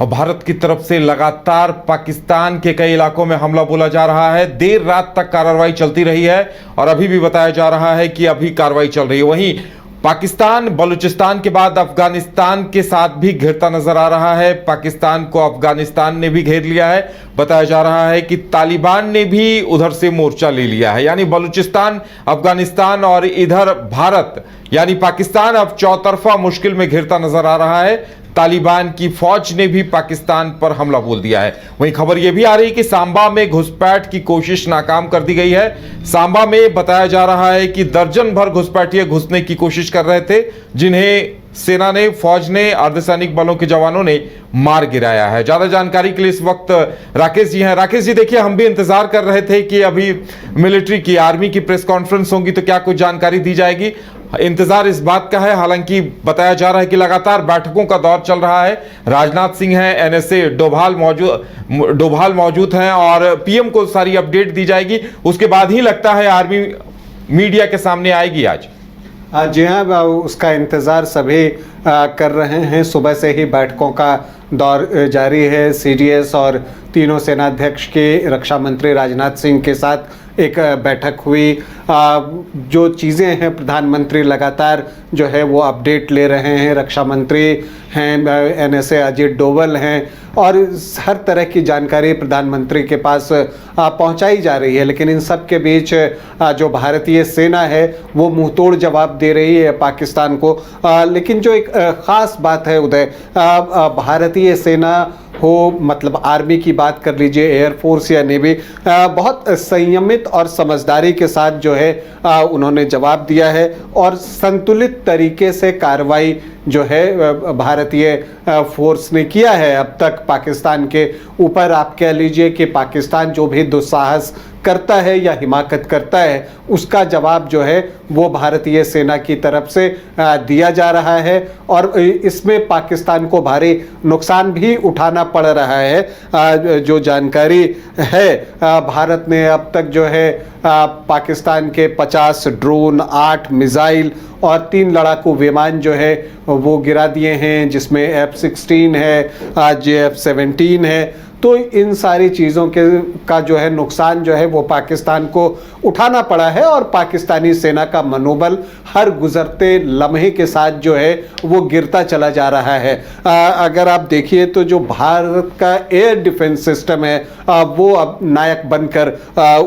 और भारत की तरफ से लगातार पाकिस्तान के कई इलाकों में हमला बोला जा रहा है। देर रात तक कार्रवाई चलती रही है और अभी भी बताया जा रहा है कि अभी कार्रवाई चल रही है। वहीं पाकिस्तान बलूचिस्तान के बाद अफगानिस्तान के साथ भी घिरता नजर आ रहा है। पाकिस्तान को अफगानिस्तान ने भी घेर लिया है। बताया जा रहा है कि तालिबान ने भी उधर से मोर्चा ले लिया है, यानी बलूचिस्तान, अफगानिस्तान और इधर भारत यानी पाकिस्तान अब चौतरफा मुश्किल में घिरता नजर आ रहा है। तालिबान की फौज ने भी पाकिस्तान पर हमला बोल दिया है। वहीं खबर यह भी आ रही है कि सांबा में घुसपैठ की कोशिश नाकाम कर दी गई है। सांबा में बताया जा रहा है कि दर्जन भर घुसपैठिए घुसने की कोशिश कर रहे थे, जिन्हें सेना ने, फौज ने, अर्धसैनिक बलों के जवानों ने मार गिराया है। ज्यादा जानकारी के लिए इस वक्त राकेश जी हैं। राकेश जी, देखिए, हम भी इंतजार कर रहे थे कि अभी मिलिट्री की, आर्मी की प्रेस कॉन्फ्रेंस होगी तो क्या कुछ जानकारी दी जाएगी। इंतजार इस बात का है, हालांकि बताया जा रहा है कि लगातार बैठकों का दौर चल रहा है। राजनाथ सिंह हैं, एनएसए डोभाल मौजूद हैं और पीएम को सारी अपडेट दी जाएगी। उसके बाद ही लगता है आर्मी मीडिया के सामने आएगी आज। जी हाँ, उसका इंतज़ार सभी कर रहे हैं। सुबह से ही बैठकों का दौर जारी है। सीडीएस और तीनों सेनाध्यक्ष के रक्षा मंत्री राजनाथ सिंह के साथ एक बैठक हुई। जो चीज़ें हैं, प्रधानमंत्री लगातार जो है वो अपडेट ले रहे हैं। रक्षा मंत्री हैं, एनएसए अजीत डोभाल हैं और हर तरह की जानकारी प्रधानमंत्री के पास पहुंचाई जा रही है। लेकिन इन सब के बीच जो भारतीय सेना है वो मुंहतोड़ जवाब दे रही है पाकिस्तान को। लेकिन जो एक ख़ास बात है उदय, भारतीय सेना हो, मतलब आर्मी की बात कर लीजिए, एयरफोर्स या नेवी, बहुत संयमित और समझदारी के साथ जो है उन्होंने जवाब दिया है और संतुलित तरीके से कार्रवाई जो है भारतीय फोर्स ने किया है अब तक पाकिस्तान के ऊपर। आप कह लीजिए कि पाकिस्तान जो भी दुस्साहस करता है या हिमाकत करता है, उसका जवाब जो है वो भारतीय सेना की तरफ से दिया जा रहा है और इसमें पाकिस्तान को भारी नुकसान भी उठाना पड़ रहा है। जो जानकारी है, भारत ने अब तक जो है पाकिस्तान के 50 ड्रोन, 8 मिसाइल और 3 लड़ाकू विमान जो है वो गिरा दिए हैं, जिसमें F-16 है, JF-17 है। तो इन सारी चीज़ों का जो है नुकसान जो है वो पाकिस्तान को उठाना पड़ा है और पाकिस्तानी सेना का मनोबल हर गुजरते लम्हे के साथ जो है वो गिरता चला जा रहा है। अगर आप देखिए तो जो भारत का एयर डिफेंस सिस्टम है वो अब नायक बनकर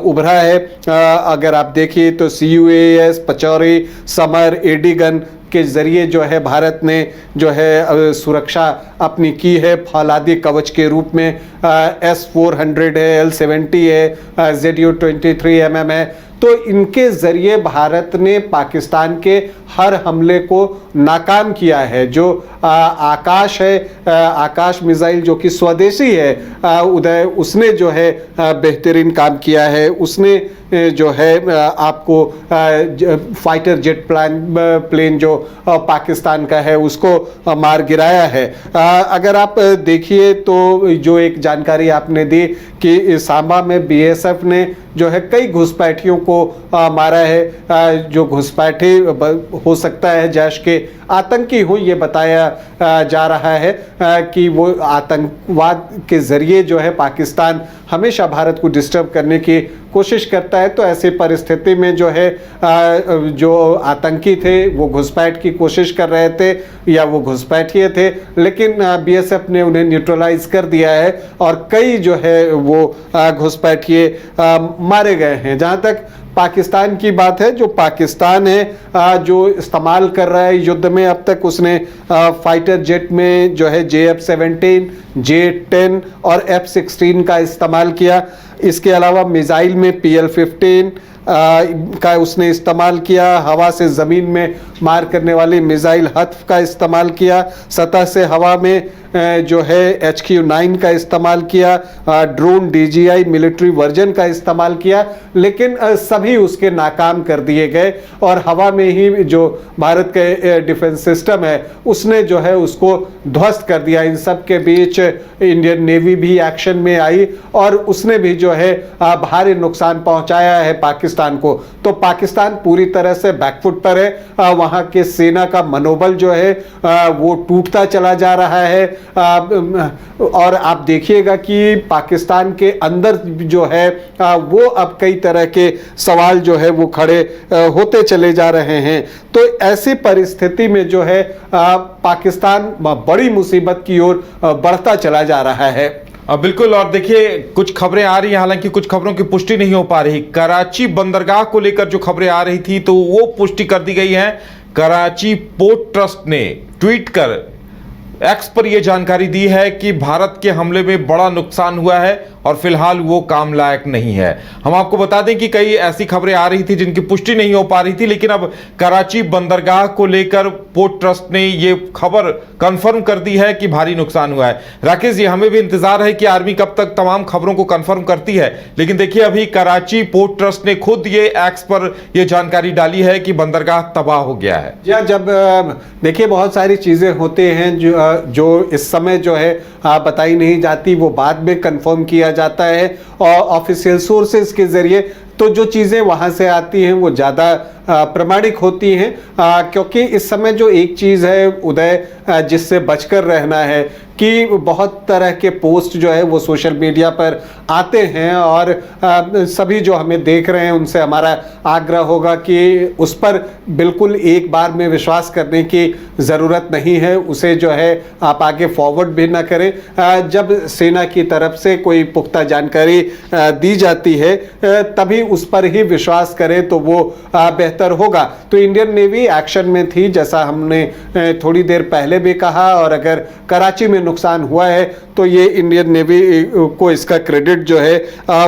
उभरा है। अगर आप देखिए तो CUAS, पचौरी, समर, एडीगन के ज़रिए जो है भारत ने जो है सुरक्षा अपनी की है। फौलादी कवच के रूप में S-400 है, L-70 है, ZU-23 mm है। तो इनके ज़रिए भारत ने पाकिस्तान के हर हमले को नाकाम किया है। जो आकाश है, आकाश मिसाइल जो कि स्वदेशी है उदय, उसने जो है बेहतरीन काम किया है। उसने जो है आपको फाइटर जेट प्लेन जो पाकिस्तान का है उसको मार गिराया है। अगर आप देखिए तो जो एक जानकारी आपने दी कि सांबा में BSF ने जो है कई घुसपैठियों को मारा है। जो घुसपैठे हो सकता है जैश के आतंकी हो, ये बताया जा रहा है कि वो आतंकवाद के ज़रिए जो है पाकिस्तान हमेशा भारत को डिस्टर्ब करने की कोशिश करता है। तो ऐसी परिस्थिति में जो है जो आतंकी थे वो घुसपैठ की कोशिश कर रहे थे या वो घुसपैठिए थे, लेकिन BSF ने उन्हें न्यूट्रलाइज कर दिया है और कई जो है वो घुसपैठिए मारे गए हैं। जहाँ तक पाकिस्तान की बात है, जो पाकिस्तान है जो इस्तेमाल कर रहा है युद्ध में, अब तक उसने फाइटर जेट में जो है JF-17, J-10 और F-16 का इस्तेमाल किया। इसके अलावा मिसाइल में PL-15 का उसने इस्तेमाल किया। हवा से ज़मीन में मार करने वाली मिसाइल हत्फ का इस्तेमाल किया। सतह से हवा में जो है HQ-9 का इस्तेमाल किया। ड्रोन DJI मिलिट्री वर्जन का इस्तेमाल किया, लेकिन सभी उसके नाकाम कर दिए गए और हवा में ही जो भारत के डिफेंस सिस्टम है उसने जो है उसको ध्वस्त कर दिया। इन सब के बीच इंडियन नेवी भी एक्शन में आई और उसने भी जो है भारी नुकसान पहुंचाया है पाकिस्तान को। तो पाकिस्तान पूरी तरह से बैकफुट पर है। वहाँ के सेना का मनोबल जो है वो टूटता चला जा रहा है। और आप देखिएगा कि पाकिस्तान के अंदर जो है वो अब कई तरह के सवाल जो है वो खड़े होते चले जा रहे हैं। तो ऐसी परिस्थिति में जो है पाकिस्तान बड़ी मुसीबत की ओर बढ़ता चला जा रहा है। बिल्कुल। और देखिए कुछ खबरें आ रही हैं, हालांकि कुछ खबरों की पुष्टि नहीं हो पा रही। कराची बंदरगाह को लेकर जो खबरें आ रही थी तो वो पुष्टि कर दी गई है। कराची पोर्ट ट्रस्ट ने ट्वीट कर एक्स पर यह जानकारी दी है कि भारत के हमले में बड़ा नुकसान हुआ है और फिलहाल वो काम लायक नहीं है। हम आपको बता दें कि कई ऐसी खबरें आ रही थी जिनकी पुष्टि नहीं हो पा रही थी, लेकिन अब कराची बंदरगाह को लेकर पोर्ट ट्रस्ट ने ये खबर कंफर्म कर दी है कि भारी नुकसान हुआ है। राकेश जी, हमें भी इंतजार है कि आर्मी कब तक तमाम खबरों को कंफर्म करती है, लेकिन देखिए अभी कराची पोर्ट ट्रस्ट ने खुद ये एक्स पर यह जानकारी डाली है कि बंदरगाह तबाह हो गया है। जब देखिए बहुत सारी चीजें होते हैं जो इस समय जो है बताई नहीं जाती, वो बाद में कंफर्म किया जाता है और ऑफिशियल सोर्सेज के जरिए। तो जो चीज़ें वहाँ से आती हैं वो ज़्यादा प्रमाणिक होती हैं, क्योंकि इस समय जो एक चीज़ है उदय, जिससे बचकर रहना है कि बहुत तरह के पोस्ट जो है वो सोशल मीडिया पर आते हैं और सभी जो हमें देख रहे हैं उनसे हमारा आग्रह होगा कि उस पर बिल्कुल एक बार में विश्वास करने की ज़रूरत नहीं है। उसे जो है आप आगे फॉरवर्ड भी ना करें। जब सेना की तरफ से कोई पुख्ता जानकारी दी जाती है तभी उस पर ही विश्वास करें तो वो बेहतर होगा। तो इंडियन नेवी एक्शन में थी, जैसा हमने थोड़ी देर पहले भी कहा, और अगर कराची में नुकसान हुआ है तो ये इंडियन नेवी को इसका क्रेडिट जो है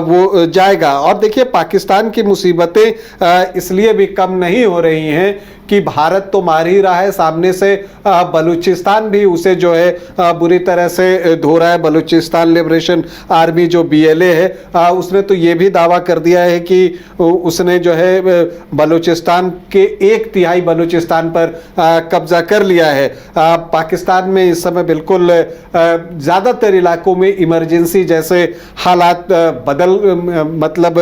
वो जाएगा। और देखिए पाकिस्तान की मुसीबतें इसलिए भी कम नहीं हो रही हैं कि भारत तो मार ही रहा है, सामने से बलूचिस्तान भी उसे जो है बुरी तरह से धो रहा है। बलूचिस्तान लिबरेशन आर्मी जो BLA है उसने तो ये भी दावा कर दिया है कि उसने जो है बलूचिस्तान के 1/3 बलूचिस्तान पर कब्जा कर लिया है। पाकिस्तान में इस समय बिल्कुल ज़्यादातर इलाकों में इमरजेंसी जैसे हालात मतलब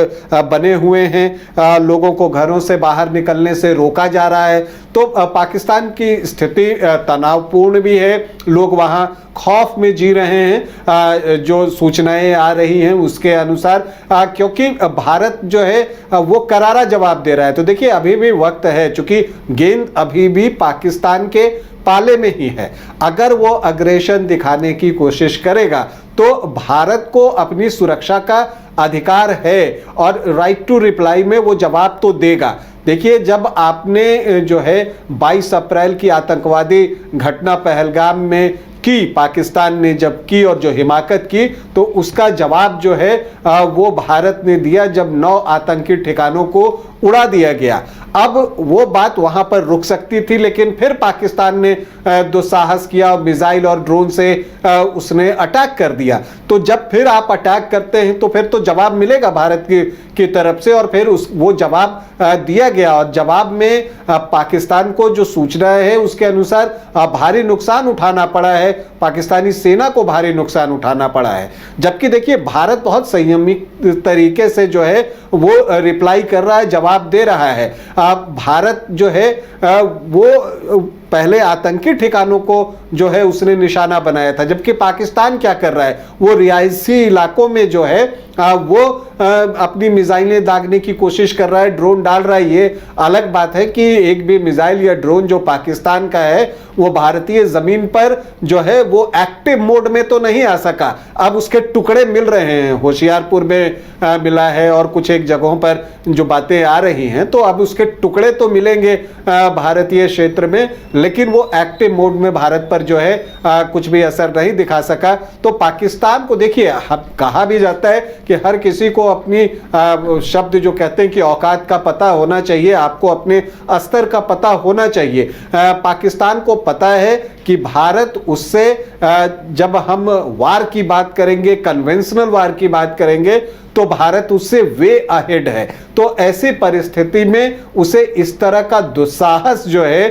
बने हुए हैं। लोगों को घरों से बाहर निकलने से रोका जा रहा है। तो पाकिस्तान की स्थिति तनावपूर्ण भी है। लोग वहां खौफ में जी रहे हैं जो सूचनाएं आ रही हैं उसके अनुसार, क्योंकि भारत जो है वो करारा जवाब दे रहा है। तो देखिए अभी भी वक्त है, चूंकि गेंद अभी भी पाकिस्तान के पाले में ही है। अगर वो अग्रेशन दिखाने की कोशिश करेगा तो भारत को अपनी सुरक्षा का अधिकार है और राइट टू रिप्लाई में वो जवाब तो देगा। देखिए जब आपने जो है 22 अप्रैल की आतंकवादी घटना पहलगाम में की, पाकिस्तान ने जब की और जो हिमाकत की, तो उसका जवाब जो है वो भारत ने दिया जब 9 आतंकी ठिकानों को उड़ा दिया गया। अब वो बात वहां पर रुक सकती थी, लेकिन फिर पाकिस्तान ने दुस्साहस किया और मिसाइल और ड्रोन से उसने अटैक कर दिया। तो जब फिर आप अटैक करते हैं तो फिर तो जवाब मिलेगा भारत की तरफ से, और फिर वो जवाब दिया गया। और जवाब में पाकिस्तान को जो सूचना है उसके अनुसार भारी नुकसान उठाना पड़ा है, पाकिस्तानी सेना को भारी नुकसान उठाना पड़ा है। जबकि देखिए भारत बहुत संयमी तरीके से जो है वो रिप्लाई कर रहा है, जवाब दे रहा है। भारत जो है वो पहले आतंकी ठिकानों को जो है उसने निशाना बनाया था, जबकि पाकिस्तान क्या कर रहा है, वो रिहायशी इलाकों में जो है वो अपनी मिसाइलें दागने की कोशिश कर रहा है, ड्रोन डाल रहा है। ये अलग बात है कि एक भी मिसाइल या ड्रोन जो पाकिस्तान का है वो भारतीय जमीन पर जो है वो एक्टिव मोड में तो नहीं आ सका। अब उसके टुकड़े मिल रहे हैं, होशियारपुर में मिला है और कुछ एक जगहों पर जो बातें आ रही हैं, तो अब उसके टुकड़े तो मिलेंगे भारतीय क्षेत्र में, लेकिन वो एक्टिव मोड में भारत पर जो है कुछ भी असर नहीं दिखा सका। तो पाकिस्तान को देखिए, कहा भी जाता है कि हर किसी को अपनी शब्द जो कहते हैं कि औकात का पता होना चाहिए, आपको अपने स्तर का पता होना चाहिए। पाकिस्तान को पता है कि भारत उससे जब हम वार की बात करेंगे, कन्वेंशनल वार की बात करेंगे, तो भारत उससे वे अहेड है। तो ऐसी परिस्थिति में उसे इस तरह का दुस्साहस जो है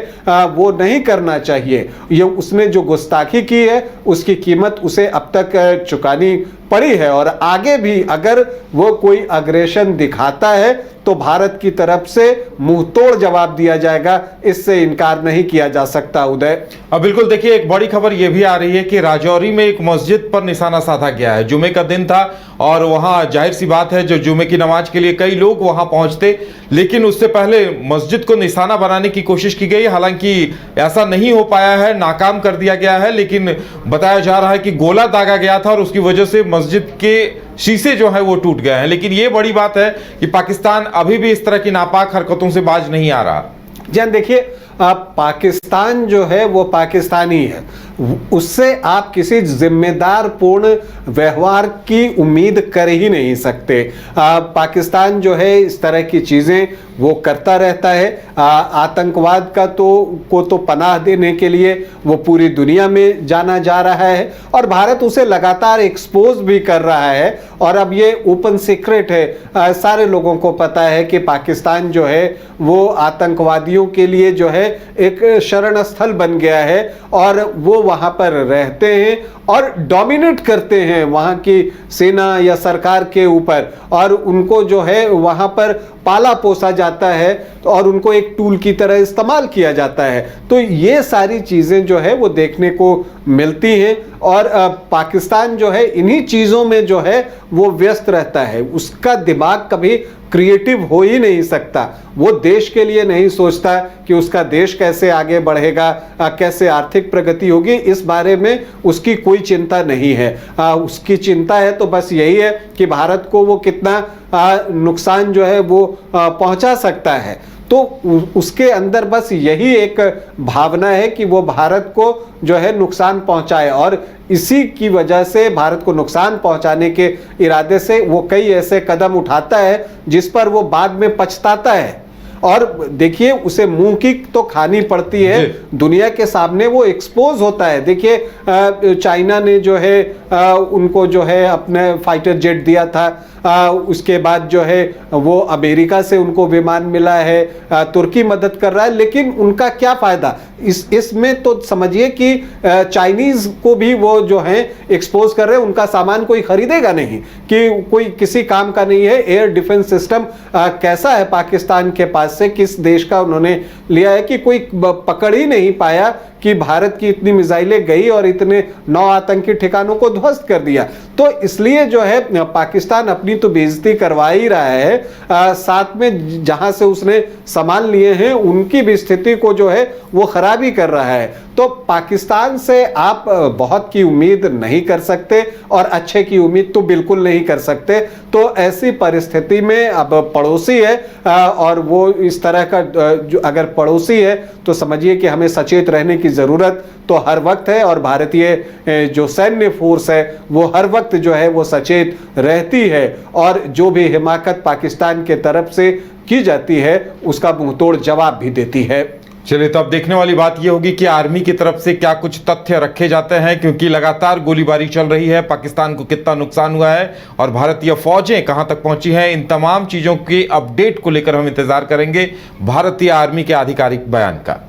वो नहीं करना चाहिए। ये उसने जो गुस्ताखी की है उसकी कीमत उसे अब तक चुकानी पड़ी है और आगे भी अगर वो कोई अग्रेशन दिखाता है तो भारत की तरफ से मुंहतोड़ जवाब दिया जाएगा, इससे इनकार नहीं किया जा सकता। उदय, अब बिल्कुल देखिए, एक बड़ी खबर यह भी आ रही है कि राजौरी में एक मस्जिद पर निशाना साधा गया है। जुमे का दिन था और वहां जाहिर सी बात है जो जुमे की नमाज के लिए कई लोग वहां पहुंचते, लेकिन उससे पहले मस्जिद को निशाना बनाने की कोशिश की गई। हालांकि ऐसा नहीं हो पाया है, नाकाम कर दिया गया है, लेकिन बताया जा रहा है कि गोला दागा गया था और उसकी वजह से मस्जिद के शीशे जो है वो टूट गए हैं। लेकिन ये बड़ी बात है कि पाकिस्तान अभी भी इस तरह की नापाक हरकतों से बाज नहीं आ रहा। जन देखिए, पाकिस्तान जो है वो पाकिस्तानी है, उससे आप किसी जिम्मेदार पूर्ण व्यवहार की उम्मीद कर ही नहीं सकते। पाकिस्तान जो है इस तरह की चीज़ें वो करता रहता है। आतंकवाद को तो पनाह देने के लिए वो पूरी दुनिया में जाना जा रहा है और भारत उसे लगातार एक्सपोज भी कर रहा है। और अब ये ओपन सीक्रेट है, सारे लोगों को पता है कि पाकिस्तान जो है वो आतंकवादियों के लिए जो है एक शरण स्थल बन गया है और वो वहाँ पर रहते हैं और डोमिनेट करते हैं वहाँ की सेना या सरकार के ऊपर, और उनको जो है वहाँ पर पाला पोसा जाता है और उनको एक टूल की तरह इस्तेमाल किया जाता है। तो ये सारी चीज़ें जो है वो देखने को मिलती हैं और पाकिस्तान जो है इन्हीं चीज़ों में जो है वो व्यस्त रहता है। उसका दिमाग कभी क्रिएटिव हो ही नहीं सकता। वो देश के लिए नहीं सोचता कि उसका देश कैसे आगे बढ़ेगा, कैसे आर्थिक प्रगति होगी, इस बारे में उसकी कोई चिंता नहीं है। उसकी चिंता है तो बस यही है कि भारत को वो कितना नुकसान जो है वो पहुंचा सकता है। तो उसके अंदर बस यही एक भावना है कि वो भारत को जो है नुकसान पहुंचाए और इसी की वजह से भारत को नुकसान पहुंचाने के इरादे से वो कई ऐसे कदम उठाता है जिस पर वो बाद में पछताता है। और देखिए, उसे मुंह की तो खानी पड़ती है, दुनिया के सामने वो एक्सपोज होता है। देखिए, चाइना ने जो है उनको जो है अपने फाइटर जेट दिया था, उसके बाद जो है वो अमेरिका से उनको विमान मिला है, तुर्की मदद कर रहा है, लेकिन उनका क्या फायदा इसमें? तो समझिए कि चाइनीज को भी वो जो है एक्सपोज कर रहे हैं, उनका सामान कोई खरीदेगा नहीं, कि कोई किसी काम का नहीं है। एयर डिफेंस सिस्टम कैसा है पाकिस्तान के पास से, किस देश का उन्होंने लिया है कि कोई पकड़ ही नहीं पाया कि भारत की इतनी मिसाइलें गई और इतने 9 आतंकी ठिकानों को ध्वस्त कर दिया। तो इसलिए जो है पाकिस्तान अपनी तो बेइज्जती करवा ही रहा है, साथ में जहां से उसने सामान लिए हैं उनकी भी स्थिति को जो है वो खराब ही कर रहा है। तो पाकिस्तान से आप बहुत की उम्मीद नहीं कर सकते और अच्छे की उम्मीद तो बिल्कुल नहीं कर सकते। तो ऐसी परिस्थिति में अब पड़ोसी है और वो इस तरह का जो अगर पड़ोसी है तो समझिए कि हमें सचेत रहने की ज़रूरत तो हर वक्त है और भारतीय जो सैन्य फोर्स है वो हर वक्त जो है वो सचेत रहती है और जो भी हिमाकत पाकिस्तान के तरफ से की जाती है उसका मुंहतोड़ जवाब भी देती है। चलिए, तो अब देखने वाली बात यह होगी कि आर्मी की तरफ से क्या कुछ तथ्य रखे जाते हैं, क्योंकि लगातार गोलीबारी चल रही है, पाकिस्तान को कितना नुकसान हुआ है और भारतीय फौजें कहां तक पहुंची हैं, इन तमाम चीजों की अपडेट को लेकर हम इंतजार करेंगे भारतीय आर्मी के आधिकारिक बयान का।